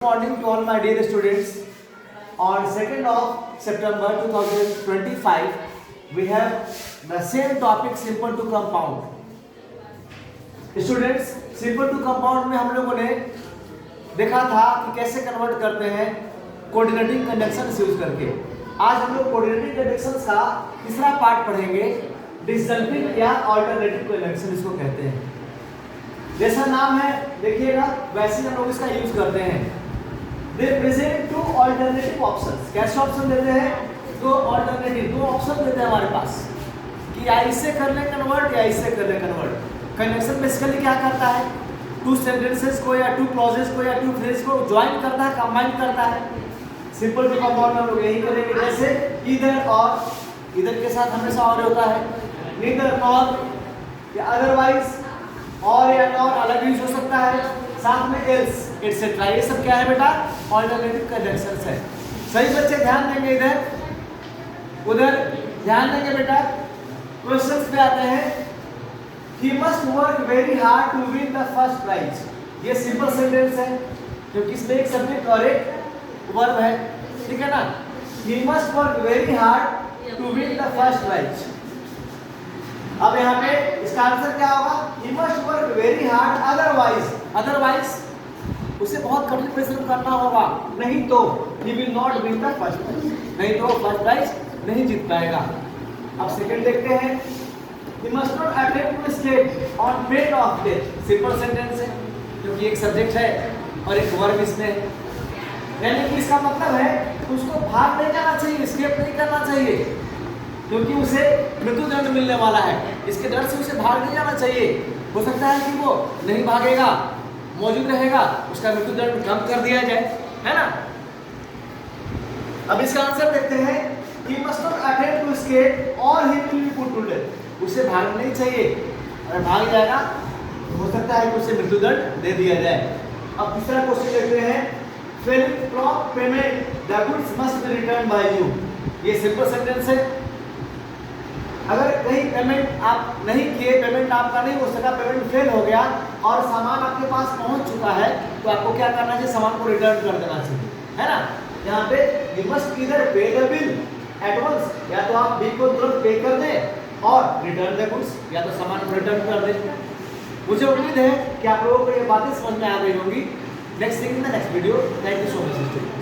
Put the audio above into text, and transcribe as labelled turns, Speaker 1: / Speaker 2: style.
Speaker 1: Morning to all my dear students. On 2nd of September 2025, we have the same topic simple to compound. Students, simple to compound में हम लोगों ने देखा था कि कैसे कन्वर्ट करते हैं कोऑर्डिनेटिंग कंडक्शंस यूज करके। आज हम लोग कोऑर्डिनेटिंग कंडक्शंस का तीसरा पार्ट पढ़ेंगे, डिसजंक्टिव या अल्टरनेटिव कंडक्शन इसको कहते हैं। जैसा नाम है देखिएगा वैसे हम लोग इसका यूज करते हैं। They present two alternative options. कैसे ऑप्शन देते हैं? दो अल्टरनेटिव, दो ऑप्शन देते हैं हमारे पास कि या इससे कर ले कन्वर्ट या इससे कर ले कन्वर्ट। कंडक्शन बेसिकली क्या करता है? टू सेंटेंसेस को या टू क्लॉजेस को या टू फ्रेज को ज्वाइन करता है, कंबाइन करता है। सिंपल टू कंपाउंड में हम लोग यही करेंगे, जैसे इधर और, इधर के साथ हमेशा और होता है, नीदर नॉर या अदरवाइज, और या नॉर अलग यूज हो सकता है, साथ में एल्स एटसेट्रा। ये सब क्या है बेटा? अल्टरनेटिव कंडक्शंस है। सही बच्चे ध्यान देंगे, इधर उधर ध्यान देंगे बेटा। क्वेश्चंस पे आते हैं, he must work very hard to win the first prize। ये सिंपल सेंटेंस है क्योंकि इसमें एक सब्जेक्ट और एक वर्ब है, ठीक है ना। he must work very hard to win the first prize। अब यहाँ पे इसका आंसर क्या होगा? he must work very hard otherwise उसे बहुत कठिन परिश्रम करना होगा, नहीं तो he will not win the first prize, नहीं तो फर्स्ट प्राइज नहीं जीत पाएगा। अब सेकंड देखते हैं, he must not attempt to escape on pain of death। Simple sentence है क्योंकि एक सब्जेक्ट है और एक वर्ब इसमें है, यानी कि इसका मतलब है उसको भाग नहीं जाना चाहिए, एस्केप नहीं करना चाहिए क्योंकि उसे मृत्युदंड मिलने वाला है। इसके डर से उसे भाग नहीं जाना चाहिए। हो सकता है कि वो नहीं भागेगा, मौजूद रहेगा, उसका मृत्युदंड कम कर दिया जाए, है ना। अब इसका आंसर देखते हैं, he must not attempt to escape or he will be put to death। उसे भागना नहीं चाहिए, अगर भाग जाएगा हो सकता है कि उसे मृत्युदंड दे दिया जाए। अब तीसरा क्वेश्चन देखते हैं, prompt payment the goods must be returned by you। ये सिंपल सेंटेंस है। अगर कहीं पेमेंट आप नहीं किए, पेमेंट आपका नहीं हो सका, पेमेंट फेल हो गया और सामान आपके पास पहुंच चुका है, तो आपको क्या करना चाहिए? सामान को रिटर्न कर देना चाहिए, है ना। यहाँ पे you must either pay the bill at once, या तो आप बिल को तुरंत पे कर दें और रिटर्न द गुड्स, या तो सामान को रिटर्न कर दें। मुझे उम्मीद है कि आप लोगों को ये बातें समझ में आ गई होंगी। Next thing in the next video. Thank you so much.